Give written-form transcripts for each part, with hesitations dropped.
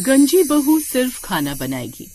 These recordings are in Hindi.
गंजी बहू सिर्फ खाना बनाएगी।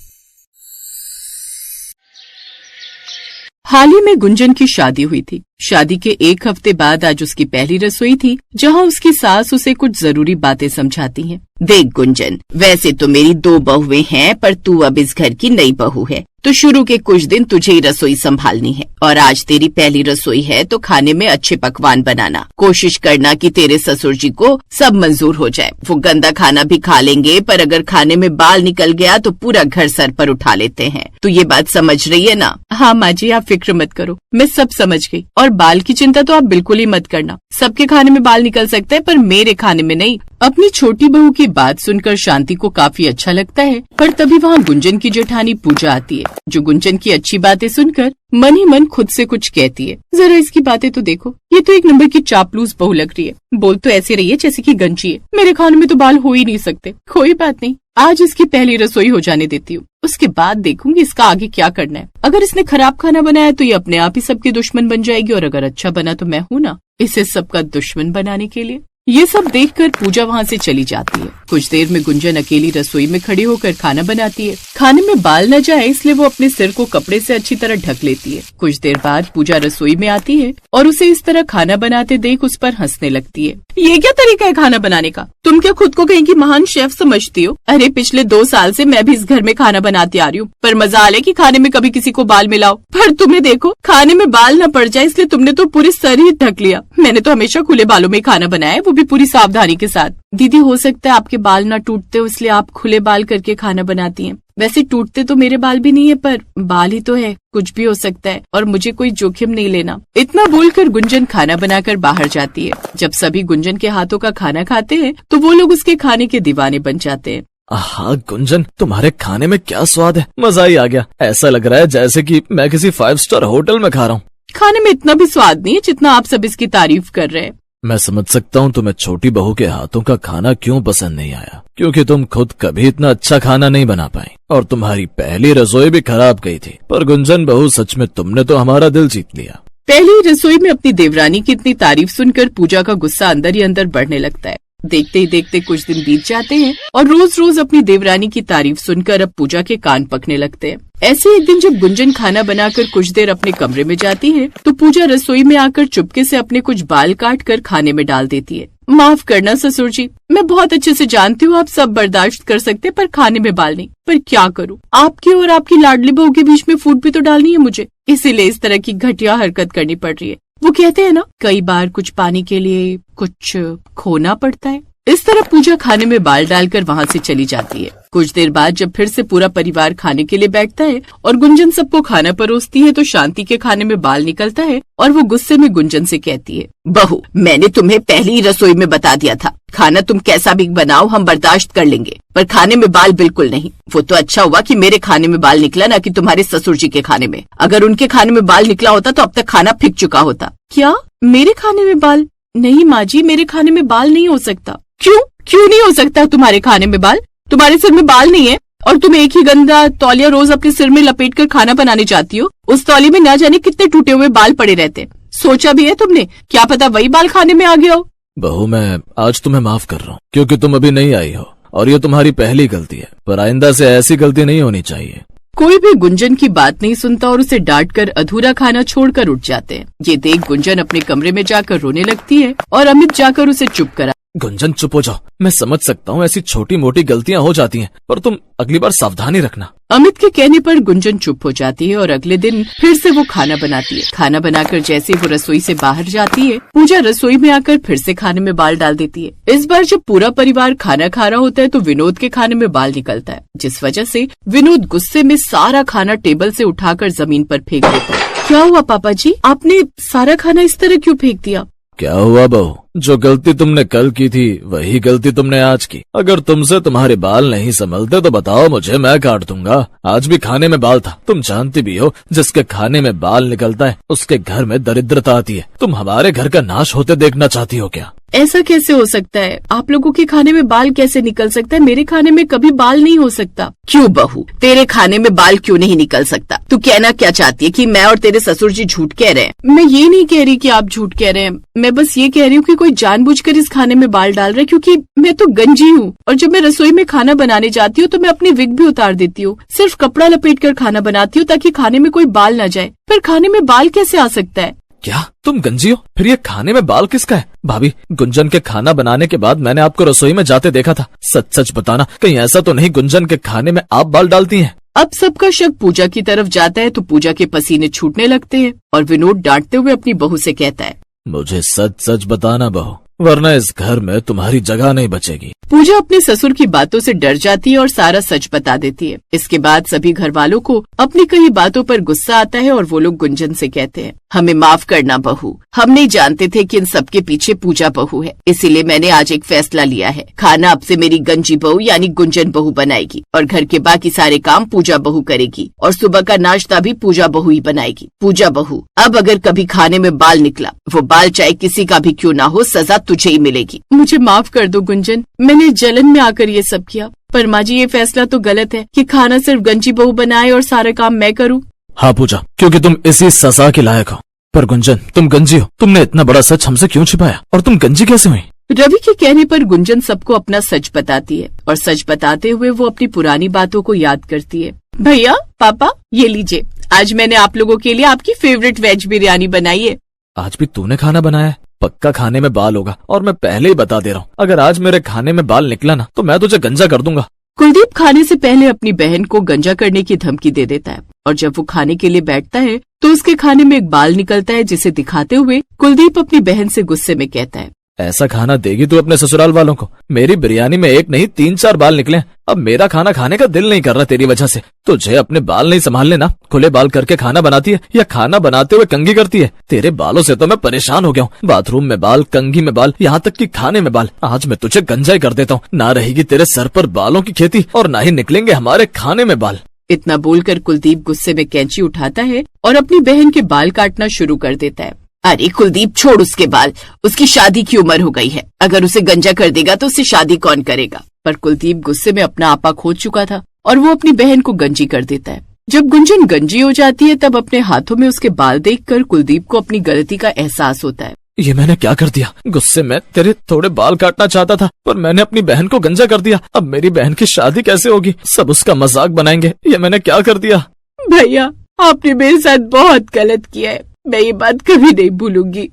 हाल ही में गुंजन की शादी हुई थी। शादी के एक हफ्ते बाद आज उसकी पहली रसोई थी, जहां उसकी सास उसे कुछ जरूरी बातें समझाती हैं। देख गुंजन, वैसे तो मेरी 2 बहुएं हैं, पर तू अब इस घर की नई बहू है, तो शुरू के कुछ दिन तुझे ही रसोई संभालनी है। और आज तेरी पहली रसोई है, तो खाने में अच्छे पकवान बनाना। कोशिश करना कि तेरे ससुर जी को सब मंजूर हो जाए। वो गंदा खाना भी खा लेंगे, पर अगर खाने में बाल निकल गया तो पूरा घर सर पर उठा लेते हैं। तू ये बात समझ रही है ना? हाँ माँ जी, आप फिक्र मत करो, मैं सब समझ गई। और बाल की चिंता तो आप बिल्कुल ही मत करना। सबके खाने में बाल निकल सकते हैं, पर मेरे खाने में नहीं। अपनी छोटी बहू की बात सुनकर शांति को काफी अच्छा लगता है, पर तभी वहाँ गुंजन की जेठानी पूजा आती है, जो गुंजन की अच्छी बातें सुनकर मन ही मन खुद से कुछ कहती है। जरा इसकी बातें तो देखो, ये तो एक नंबर की चापलूस बहू लग रही है। बोल तो ऐसे रही है जैसे कि गंजी है। मेरे खाने में तो बाल हो ही नहीं सकते। कोई बात नहीं, आज इसकी पहली रसोई हो जाने देती हूँ, उसके बाद देखूंगी इसका आगे क्या करना है। अगर इसने खराब खाना बनाया तो ये अपने आप ही सबकी दुश्मन बन जाएगी, और अगर अच्छा बना तो मैं हूँ ना इसे सबका दुश्मन बनाने के लिए। ये सब देखकर पूजा वहाँ से चली जाती है। कुछ देर में गुंजन अकेली रसोई में खड़ी होकर खाना बनाती है। खाने में बाल न जाए इसलिए वो अपने सिर को कपड़े से अच्छी तरह ढक लेती है। कुछ देर बाद पूजा रसोई में आती है और उसे इस तरह खाना बनाते देख उस पर हंसने लगती है। ये क्या तरीका है खाना बनाने का? तुम क्या खुद को कहीं की महान शेफ समझती हो? अरे पिछले 2 साल से मैं भी इस घर में खाना बनाती आ रही हूँ, पर मजाल है कि खाने में कभी किसी को बाल मिलाओ। पर तुम्हें देखो, खाने में बाल न पड़ जाए इसलिए तुमने तो पूरे सर ही ढक लिया। मैंने तो हमेशा खुले बालों में खाना बनाया है, वो भी पूरी सावधानी के साथ। दीदी, हो सकता है आपके बाल ना टूटते हो इसलिए आप खुले बाल करके खाना बनाती हैं। वैसे टूटते तो मेरे बाल भी नहीं है, पर बाल ही तो है, कुछ भी हो सकता है और मुझे कोई जोखिम नहीं लेना। इतना बोलकर गुंजन खाना बनाकर बाहर जाती है। जब सभी गुंजन के हाथों का खाना खाते हैं तो वो लोग उसके खाने के दीवाने बन जाते हैं। आहा गुंजन, तुम्हारे खाने में क्या स्वाद है, मजा ही आ गया। ऐसा लग रहा है जैसे कि मैं किसी 5 स्टार होटल में खा रहा हूँ। खाने में इतना भी स्वाद नहीं है जितना आप सब इसकी तारीफ कर रहे हैं। मैं समझ सकता हूँ तुम्हें छोटी बहू के हाथों का खाना क्यों पसंद नहीं आया, क्योंकि तुम खुद कभी इतना अच्छा खाना नहीं बना पाई और तुम्हारी पहली रसोई भी खराब गई थी। पर गुंजन बहू, सच में तुमने तो हमारा दिल जीत लिया। पहली रसोई में अपनी देवरानी की इतनी तारीफ सुनकर पूजा का गुस्सा अंदर ही अंदर बढ़ने लगता है। देखते ही देखते कुछ दिन बीत जाते हैं और रोज रोज अपनी देवरानी की तारीफ सुनकर अब पूजा के कान पकने लगते हैं। ऐसे एक दिन जब गुंजन खाना बनाकर कुछ देर अपने कमरे में जाती है तो पूजा रसोई में आकर चुपके से अपने कुछ बाल काट कर खाने में डाल देती है। माफ करना ससुर जी, मैं बहुत अच्छे से जानती हूँ आप सब बर्दाश्त कर सकते, पर खाने में बाल नहीं। पर क्या करूँ, आपकी और आपकी लाडली बहू के बीच में फूट भी तो डालनी है मुझे, इसीलिए इस तरह की घटिया हरकत करनी पड़ रही है। वो कहते हैं ना, कई बार कुछ पाने के लिए कुछ खोना पड़ता है। इस तरह पूजा खाने में बाल डालकर वहाँ से चली जाती है। कुछ देर बाद जब फिर से पूरा परिवार खाने के लिए बैठता है और गुंजन सबको खाना परोसती है तो शांति के खाने में बाल निकलता है और वो गुस्से में गुंजन से कहती है, बहू, मैंने तुम्हें पहली रसोई में बता दिया था, खाना तुम कैसा भी बनाओ हम बर्दाश्त कर लेंगे, पर खाने में बाल बिल्कुल नहीं। वो तो अच्छा हुआ कि मेरे खाने में बाल निकला, ना कि तुम्हारे ससुर जी के खाने में। अगर उनके खाने में बाल निकला होता तो अब तक खाना फिक चुका होता। क्या मेरे खाने में बाल? नहीं माँ जी, मेरे खाने में बाल नहीं हो सकता। क्यों नहीं हो सकता तुम्हारे खाने में बाल? तुम्हारे सिर में बाल नहीं है और तुम एक ही गंदा तौलिया रोज अपने सिर में लपेट कर खाना बनाने चाहती हो। उस तौलिये में ना जाने कितने टूटे हुए बाल पड़े रहते। सोचा भी है तुमने? क्या पता वही बाल खाने में आ गया हो। बहू, मैं आज तुम्हें माफ कर रहा हूँ क्योंकि तुम अभी नहीं आई हो और ये तुम्हारी पहली गलती है, पर आइंदा से ऐसी गलती नहीं होनी चाहिए। कोई भी गुंजन की बात नहीं सुनता और उसे डांट कर अधूरा खाना छोड़कर उठ जाते हैं। ये देख गुंजन अपने कमरे में जाकर रोने लगती है और अमित जाकर उसे चुप करा। गुंजन चुप हो जाओ, मैं समझ सकता हूँ ऐसी छोटी मोटी गलतियाँ हो जाती हैं, पर तुम अगली बार सावधानी रखना। अमित के कहने पर गुंजन चुप हो जाती है और अगले दिन फिर से वो खाना बनाती है। खाना बनाकर जैसे वो रसोई से बाहर जाती है, पूजा रसोई में आकर फिर से खाने में बाल डाल देती है। इस बार जब पूरा परिवार खाना खा रहा होता है तो विनोद के खाने में बाल निकलता है, जिस वजह से विनोद गुस्से में सारा खाना टेबल से उठाकर जमीन पर फेंक देता है। क्या हुआ पापा जी, आपने सारा खाना इस तरह क्यों फेंक दिया? क्या हुआ बहू, जो गलती तुमने कल की थी वही गलती तुमने आज की। अगर तुमसे तुम्हारे बाल नहीं संभलते तो बताओ मुझे, मैं काट दूंगा। आज भी खाने में बाल था। तुम जानती भी हो जिसके खाने में बाल निकलता है उसके घर में दरिद्रता आती है। तुम हमारे घर का नाश होते देखना चाहती हो क्या? ऐसा कैसे हो सकता है? आप लोगों के खाने में बाल कैसे निकल सकता है? मेरे खाने में कभी बाल नहीं हो सकता। क्यों बहू, तेरे खाने में बाल क्यों नहीं निकल सकता? तू कहना क्या चाहती है कि मैं और तेरे ससुर जी झूठ कह रहे हैं? मैं ये नहीं कह रही कि आप झूठ कह रहे हैं। मैं बस ये कह रही हूँ कि कोई जानबूझकर इस खाने में बाल डाल रहा है, क्योंकि मैं तो गंजी हूँ और जब मैं रसोई में खाना बनाने जाती हूँ तो मैं अपनी विग भी उतार देती हूँ। सिर्फ कपड़ा लपेट कर खाना बनाती हूँ ताकि खाने में कोई बाल न जाए। पर खाने में बाल कैसे आ सकता है? क्या तुम गंजी हो? फिर ये खाने में बाल किसका है? भाभी, गुंजन के खाना बनाने के बाद मैंने आपको रसोई में जाते देखा था। सच सच बताना, कहीं ऐसा तो नहीं गुंजन के खाने में आप बाल डालती हैं? अब सबका शक पूजा की तरफ जाता है तो पूजा के पसीने छूटने लगते हैं और विनोद डांटते हुए अपनी बहू से कहता है, मुझे सच सच बताना बहू, वरना इस घर में तुम्हारी जगह नहीं बचेगी। पूजा अपने ससुर की बातों से डर जाती है और सारा सच बता देती है। इसके बाद सभी घर वालों को अपनी कई बातों पर गुस्सा आता है और वो लोग गुंजन से कहते हैं, हमें माफ करना बहू, हम नहीं जानते थे कि इन सबके पीछे पूजा बहू है, इसीलिए मैंने आज एक फैसला लिया है। खाना अब से मेरी गंजी बहू यानी गुंजन बहू बनाएगी और घर के बाकी सारे काम पूजा बहू करेगी और सुबह का नाश्ता भी पूजा बहू ही बनाएगी। पूजा बहू, अब अगर कभी खाने में बाल निकला, वो बाल चाहे किसी का भी क्यों ना हो, सजा तुझे ही मिलेगी। मुझे माफ कर दो गुंजन, मैंने जलन में आकर ये सब किया। पर माँ जी, ये फैसला तो गलत है कि खाना सिर्फ गंजी बहू बनाए और सारे काम मैं करूँ। हाँ पूजा, क्योंकि तुम इसी सजा के लायक हो। पर गुंजन, तुम गंजी हो, तुमने इतना बड़ा सच हमसे क्यों छिपाया? और तुम गंजी कैसे हुई? रवि के कहने पर गुंजन सबको अपना सच बताती है और सच बताते हुए वो अपनी पुरानी बातों को याद करती है। भैया, पापा, ये लीजिए, आज मैंने आप लोगों के लिए आपकी फेवरेट वेज बिरयानी बनाई है। आज भी तूने खाना बनाया है? पक्का खाने में बाल होगा, और मैं पहले ही बता दे रहा हूँ, अगर आज मेरे खाने में बाल निकला ना तो मैं तुझे गंजा कर दूंगा। कुलदीप खाने से पहले अपनी बहन को गंजा करने की धमकी दे देता है और जब वो खाने के लिए बैठता है तो उसके खाने में एक बाल निकलता है, जिसे दिखाते हुए कुलदीप अपनी बहन से गुस्से में कहता है, ऐसा खाना देगी तू अपने ससुराल वालों को? मेरी बिरयानी में एक नहीं 3-4 बाल निकले। अब मेरा खाना खाने का दिल नहीं कर रहा तेरी वजह से। तुझे अपने बाल नहीं संभालने ना? खुले बाल करके खाना बनाती है या खाना बनाते हुए कंघी करती है? तेरे बालों से तो मैं परेशान हो गया हूँ। बाथरूम में बाल, कंघी में बाल, यहाँ तक कि खाने में बाल। आज मैं तुझे गंजा ही कर देता हूँ। ना रहेगी तेरे सर पर बालों की खेती और ना ही निकलेंगे हमारे खाने में बाल। इतना बोलकर कुलदीप गुस्से में कैंची उठाता है और अपनी बहन के बाल काटना शुरू कर देता है। अरे कुलदीप, छोड़ उसके बाल, उसकी शादी की उम्र हो गई है। अगर उसे गंजा कर देगा तो उससे शादी कौन करेगा? पर कुलदीप गुस्से में अपना आपा खो चुका था और वो अपनी बहन को गंजी कर देता है। जब गुंजन गंजी हो जाती है तब अपने हाथों में उसके बाल देखकर कुलदीप को अपनी गलती का एहसास होता है। ये मैंने क्या कर दिया? गुस्से में तेरे थोड़े बाल काटना चाहता था पर मैंने अपनी बहन को गंजा कर दिया। अब मेरी बहन की शादी कैसे होगी? सब उसका मजाक बनाएंगे। ये मैंने क्या कर दिया? भैया, आपने मेरे साथ बहुत गलत किया है, मैं ये बात कभी नहीं भूलूंगी।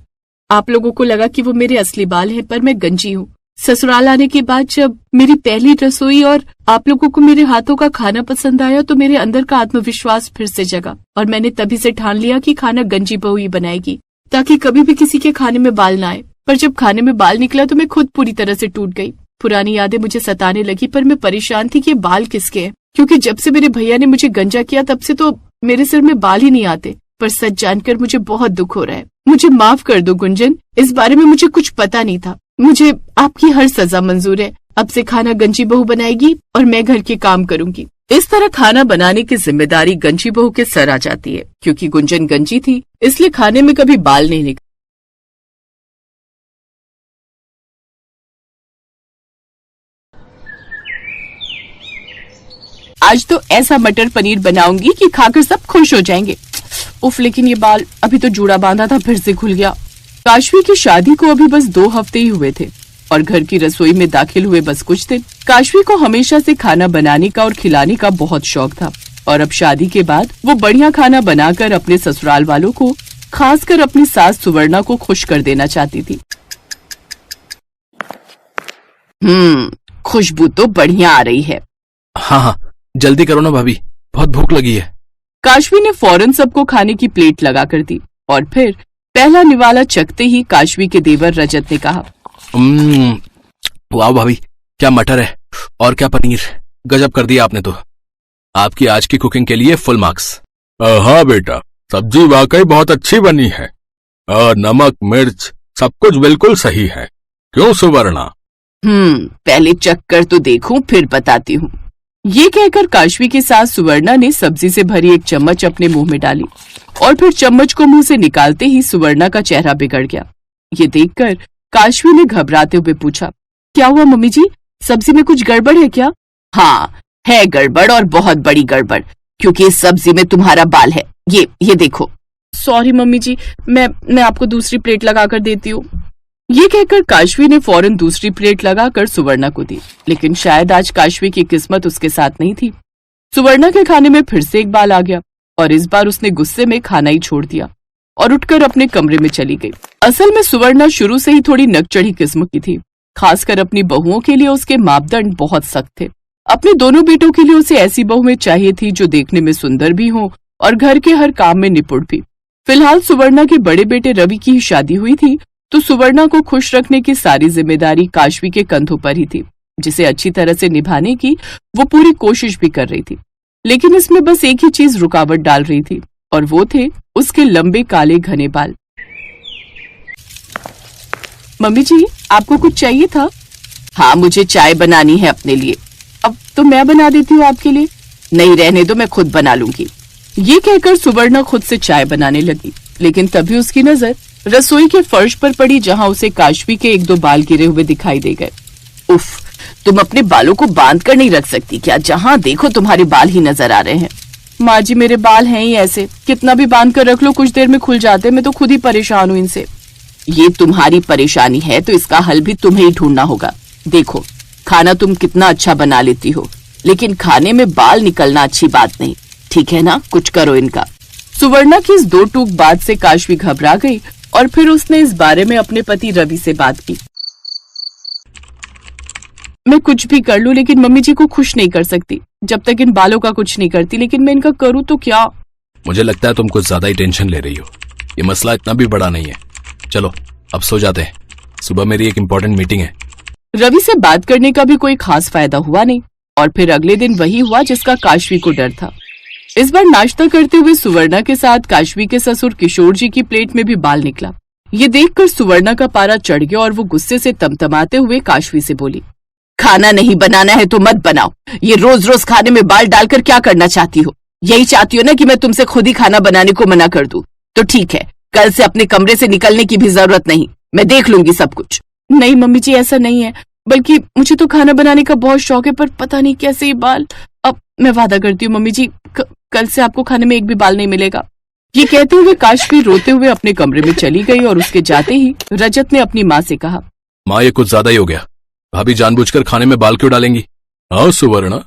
आप लोगों को लगा कि वो मेरे असली बाल हैं, पर मैं गंजी हूँ। ससुराल आने के बाद जब मेरी पहली रसोई और आप लोगों को मेरे हाथों का खाना पसंद आया तो मेरे अंदर का आत्मविश्वास फिर से जगा और मैंने तभी से ठान लिया कि खाना गंजी बहू ही बनाएगी ताकि कभी भी किसी के खाने में बाल ना आए। पर जब खाने में बाल निकला तो मैं खुद पूरी तरह से टूट गई। पुरानी यादें मुझे सताने लगी, पर मैं परेशान थी कि बाल किसके हैं, क्योंकि जब से मेरे भैया ने मुझे गंजा किया तब से तो मेरे सिर में बाल ही नहीं आते। पर सच जानकर मुझे बहुत दुख हो रहा है। मुझे माफ कर दो गुंजन, इस बारे में मुझे कुछ पता नहीं था। मुझे आपकी हर सजा मंजूर है। अब से खाना गंजी बहू बनाएगी और मैं घर के काम करूंगी। इस तरह खाना बनाने की जिम्मेदारी गंजी बहू के सर आ जाती है। क्योंकि गुंजन गंजी थी इसलिए खाने में कभी बाल नहीं निकले। आज तो ऐसा मटर पनीर बनाऊंगी कि खाकर सब खुश हो जाएंगे। उफ, लेकिन ये बाल अभी तो जूड़ा बांधा था फिर से खुल गया। काशवी की शादी को अभी बस 2 हफ्ते ही हुए थे और घर की रसोई में दाखिल हुए बस कुछ दिन। काशवी को हमेशा से खाना बनाने का और खिलाने का बहुत शौक था और अब शादी के बाद वो बढ़िया खाना बनाकर अपने ससुराल वालों को, खासकर अपनी सास सुवर्णा को खुश कर देना चाहती थी। खुशबू तो बढ़िया आ रही है। हाँ, जल्दी करो ना भाभी, बहुत भूख लगी है। काशवी ने फौरन सबको खाने की प्लेट लगा कर दी और फिर पहला निवाला चखते ही काशवी के देवर रजत ने कहा, वाह भाभी, क्या मटर है और क्या पनीर, गजब कर दिया आपने तो। आपकी आज की कुकिंग के लिए फुल मार्क्स। हाँ बेटा, सब्जी वाकई बहुत अच्छी बनी है और नमक मिर्च सब कुछ बिल्कुल सही है। क्यों सुवर्णा? पहले चक्कर तो देखूं फिर बताती हूँ। ये कहकर काशवी की सास सुवर्णा ने सब्जी से भरी एक चम्मच अपने मुंह में डाली और फिर चम्मच को मुंह से निकालते ही सुवर्णा का चेहरा बिगड़ गया। ये देखकर काशवी ने घबराते हुए पूछा, क्या हुआ मम्मी जी, सब्जी में कुछ गड़बड़ है क्या? हाँ, है गड़बड़ और बहुत बड़ी गड़बड़, क्योंकि इस सब्जी में तुम्हारा बाल है। ये देखो। सॉरी मम्मी जी, मैं आपको दूसरी प्लेट लगाकर देती हूँ। ये कहकर काशवी ने फौरन दूसरी प्लेट लगाकर सुवर्णा को दी, लेकिन शायद आज काशवी की किस्मत उसके साथ नहीं थी। सुवर्णा के खाने में फिर से एक बाल आ गया और इस बार उसने गुस्से में खाना ही छोड़ दिया और उठकर अपने कमरे में चली गई। असल में सुवर्णा शुरू से ही थोड़ी नकचढ़ी किस्म की थी। खासकर अपनी बहुओं के लिए उसके मापदंड बहुत सख्त थे। अपने दोनों बेटों के लिए उसे ऐसी बहुएं चाहिए थी जो देखने में सुंदर भी हो और घर के हर काम में निपुण भी। फिलहाल सुवर्णा के बड़े बेटे रवि की ही शादी हुई थी, तो सुवर्णा को खुश रखने की सारी जिम्मेदारी काशवी के कंधों पर ही थी, जिसे अच्छी तरह से निभाने की वो पूरी कोशिश भी कर रही थी। लेकिन इसमें बस एक ही चीज रुकावट डाल रही थी और वो थे उसके लंबे काले घने बाल। मम्मी जी, आपको कुछ चाहिए था? हाँ, मुझे चाय बनानी है अपने लिए। अब तो मैं बना देती हूँ आपके लिए। नहीं, रहने दो, मैं खुद बना लूंगी। ये कहकर सुवर्णा खुद से चाय बनाने लगी, लेकिन तभी उसकी नजर रसोई के फर्श पर पड़ी, जहाँ उसे काशवी के एक दो बाल गिरे हुए दिखाई दे गए। उफ, तुम अपने बालों को बांध कर नहीं रख सकती क्या? जहाँ देखो तुम्हारे बाल ही नजर आ रहे हैं। माँ जी, मेरे बाल हैं ही ऐसे, कितना भी बांध कर रख लो कुछ देर में खुल जाते। मैं तो खुद ही परेशान हूँ इनसे। ये तुम्हारी परेशानी है तो इसका हल भी तुम्हें ही ढूंढना होगा। देखो, खाना तुम कितना अच्छा बना लेती हो, लेकिन खाने में बाल निकलना अच्छी बात नहीं, ठीक है ना? कुछ करो इनका। सुवर्णा की इस दो टूक बात से काशवी घबरा गई और फिर उसने इस बारे में अपने पति रवि से बात की। मैं कुछ भी कर लूं, लेकिन मम्मी जी को खुश नहीं कर सकती जब तक इन बालों का कुछ नहीं करती। लेकिन मैं इनका करूं तो क्या? मुझे लगता है तुम कुछ ज्यादा ही टेंशन ले रही हो। ये मसला इतना भी बड़ा नहीं है। चलो अब सो जाते हैं, सुबह मेरी एक इम्पोर्टेंट मीटिंग है। रवि से बात करने का भी कोई खास फायदा हुआ नहीं और फिर अगले दिन वही हुआ जिसका काशवी को डर था। इस बार नाश्ता करते हुए सुवर्णा के साथ काशवी के ससुर किशोर जी की प्लेट में भी बाल निकला। ये देखकर सुवर्णा का पारा चढ़ गया और वो गुस्से से तमतमाते हुए काशवी से बोली, खाना नहीं बनाना है तो मत बनाओ। ये रोज रोज खाने में बाल डालकर क्या करना चाहती हो? यही चाहती हो ना कि मैं तुमसे खुद ही खाना बनाने को मना कर दूं? तो ठीक है, कल से अपने कमरे से निकलने की भी जरूरत नहीं, मैं देख लूंगी सब कुछ। नहीं मम्मी जी, ऐसा नहीं है, बल्कि मुझे तो खाना बनाने का बहुत शौक है, पर पता नहीं कैसे ये बाल। अब मैं वादा करती हूँ मम्मी जी, कल से आपको खाने में एक भी बाल नहीं मिलेगा। ये कहते हुए काशवी रोते हुए अपने कमरे में चली गई और उसके जाते ही रजत ने अपनी माँ से कहा, माँ ये कुछ ज्यादा ही हो गया, भाभी जानबूझकर खाने में बाल क्यों डालेंगी? हाँ सुवर्णा,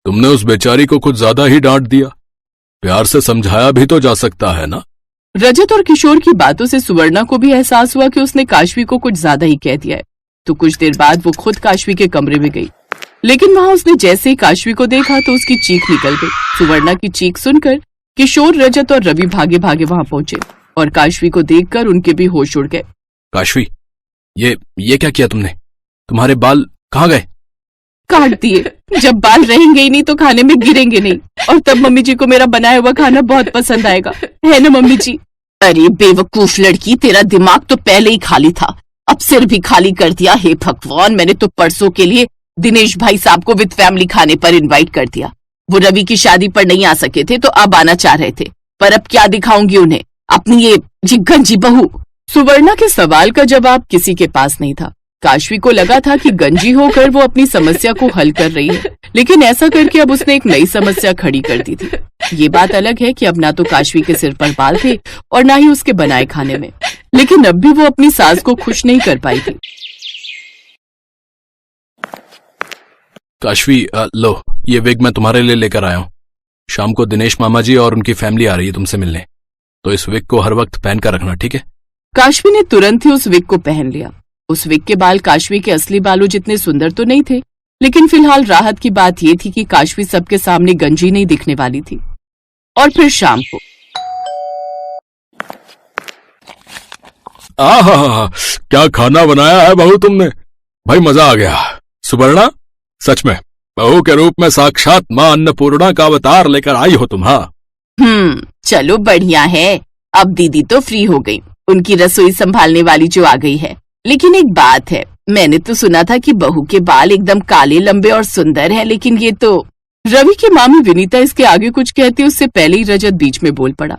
तुमने उस बेचारी को कुछ ज्यादा ही डांट दिया, प्यार से समझाया भी तो जा सकता है ना। रजत और किशोर की बातों से सुवर्णा को भी एहसास हुआ कि उसने काशवी को कुछ ज्यादा ही कह दिया है। तो कुछ देर बाद वो खुद काशवी के कमरे में गई, लेकिन वहां उसने जैसे ही काशवी को देखा तो उसकी चीख निकल गई। सुवर्णा की चीख सुनकर किशोर, रजत और रवि भागे भागे वहां पहुंचे और काशवी को देखकर उनके भी होश उड़ गए। काशवी, ये क्या किया तुमने? तुम्हारे बाल कहाँ गए? काट दिए। जब बाल रहेंगे ही नहीं तो खाने में गिरेंगे नहीं, और तब मम्मी जी को मेरा बनाया हुआ खाना बहुत पसंद आएगा, है ना मम्मी जी? अरे बेवकूफ लड़की, तेरा दिमाग तो पहले ही खाली था, अब सिर भी खाली कर दिया। हे भगवान, मैंने तो परसों के लिए दिनेश भाई साहब को विद फैमिली खाने पर इनवाइट कर दिया। वो रवि की शादी पर नहीं आ सके थे तो अब आना चाह रहे थे, पर अब क्या दिखाऊंगी उन्हें अपनी ये गंजी बहू। सुवर्णा के सवाल का जवाब किसी के पास नहीं था। काशवी को लगा था कि गंजी होकर वो अपनी समस्या को हल कर रही है, लेकिन ऐसा करके अब उसने एक नई समस्या खड़ी कर दी थी। ये बात अलग है कि अब ना तो काशवी के सिर पर बाल थे और ना ही उसके बनाए खाने में, लेकिन अब भी वो अपनी सास को खुश नहीं कर पाई थी। काशवी, लो ये विग मैं तुम्हारे लिए लेकर आया हूँ। शाम को दिनेश मामा जी और उनकी फैमिली आ रही है तुमसे मिलने, तो इस विग को हर वक्त पहन कर रखना, ठीक है? काशवी ने तुरंत ही उस विग को पहन लिया। उस विग के बाल काशवी के असली बालों जितने सुंदर तो नहीं थे, लेकिन फिलहाल राहत की बात ये थी कि काशवी सबके सामने गंजी नहीं दिखने वाली थी। और फिर शाम को आहा, क्या खाना बनाया है बहू तुमने, भाई मजा आ गया। सुवर्णा, सच में बहू के रूप में साक्षात माँ अन्नपूर्णा का अवतार लेकर आई हो तुम। हाँ, चलो बढ़िया है, अब दीदी तो फ्री हो गई उनकी रसोई संभालने वाली जो आ गई है। लेकिन एक बात है, मैंने तो सुना था कि बहू के बाल एकदम काले, लंबे और सुंदर हैं, लेकिन ये तो। रवि की मामी विनीता इसके आगे कुछ कहती उससे पहले ही रजत बीच में बोल पड़ा।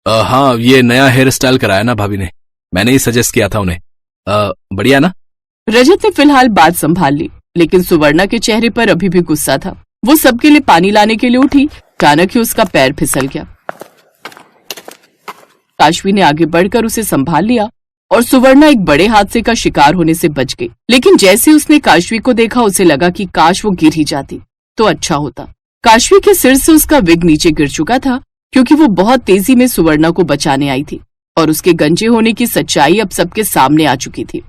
हाँ, ये नया हेयर स्टाइल कराया ना भाभी ने, मैंने ही सजेस्ट किया था उन्हें। बढ़िया ना? रजत ने फिलहाल बात संभाल ली, लेकिन सुवर्णा के चेहरे पर अभी भी गुस्सा था। वो सबके लिए पानी लाने के लिए उठी, अचानक ही उसका पैर फिसल गया। काशवी ने आगे बढ़कर उसे संभाल लिया और सुवर्णा एक बड़े हादसे का शिकार होने से बच गई। लेकिन जैसे उसने काशवी को देखा, उसे लगा कि काश वो गिर ही जाती तो अच्छा होता। काशवी के सिर से उसका विग नीचे गिर चुका था, क्योंकि वो बहुत तेजी में सुवर्णा को बचाने आई थी और उसके गंजे होने की सच्चाई अब सबके सामने आ चुकी थी।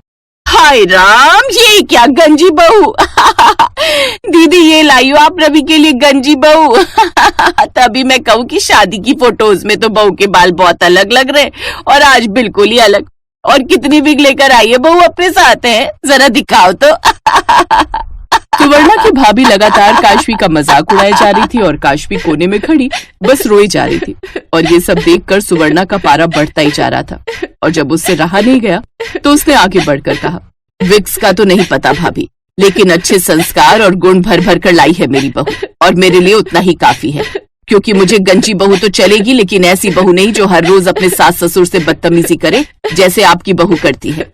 हाय राम, ये क्या गंजी बहू। दीदी ये लाई हो आप रवि के लिए गंजी बहू। तभी मैं कहूँ कि शादी की फोटोज में तो बहू के बाल बहुत अलग लग रहे और आज बिल्कुल ही अलग। और कितनी विग लेकर आई है बहू अपने साथ है, जरा दिखाओ तो। सुवर्णा की भाभी लगातार काशवी का मजाक उड़ाई जा रही थी और काशवी कोने में खड़ी बस रोई जा रही थी। और ये सब देखकर सुवर्णा का पारा बढ़ता ही जा रहा था। और जब उससे रहा नहीं गया तो उसने आगे बढ़कर कहा, विक्स का तो नहीं पता भाभी, लेकिन अच्छे संस्कार और गुण भर भर कर लाई है मेरी बहू, और मेरे लिए उतना ही काफी है। क्योंकि मुझे गंजी बहू तो चलेगी, लेकिन ऐसी बहू नहीं जो हर रोज अपने सास ससुर से बदतमीजी करे जैसे आपकी बहू करती है।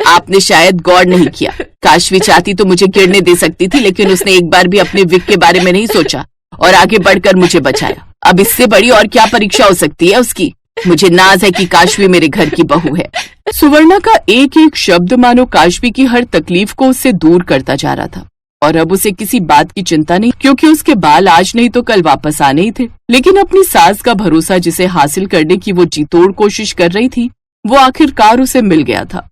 आपने शायद गौर नहीं किया, काशवी चाहती तो मुझे गिरने दे सकती थी, लेकिन उसने एक बार भी अपने विग के बारे में नहीं सोचा और आगे बढ़कर मुझे बचाया। अब इससे बड़ी और क्या परीक्षा हो सकती है उसकी। मुझे नाज है कि काशवी मेरे घर की बहू है। सुवर्णा का एक एक शब्द मानो काशवी की हर तकलीफ को उससे दूर करता जा रहा था। और अब उसे किसी बात की चिंता नहीं, क्योंकि उसके बाल आज नहीं तो कल वापस आने ही थे। लेकिन अपनी सास का भरोसा जिसे हासिल करने की वो जी तोड़ कोशिश कर रही थी, वो आखिरकार उसे मिल गया था।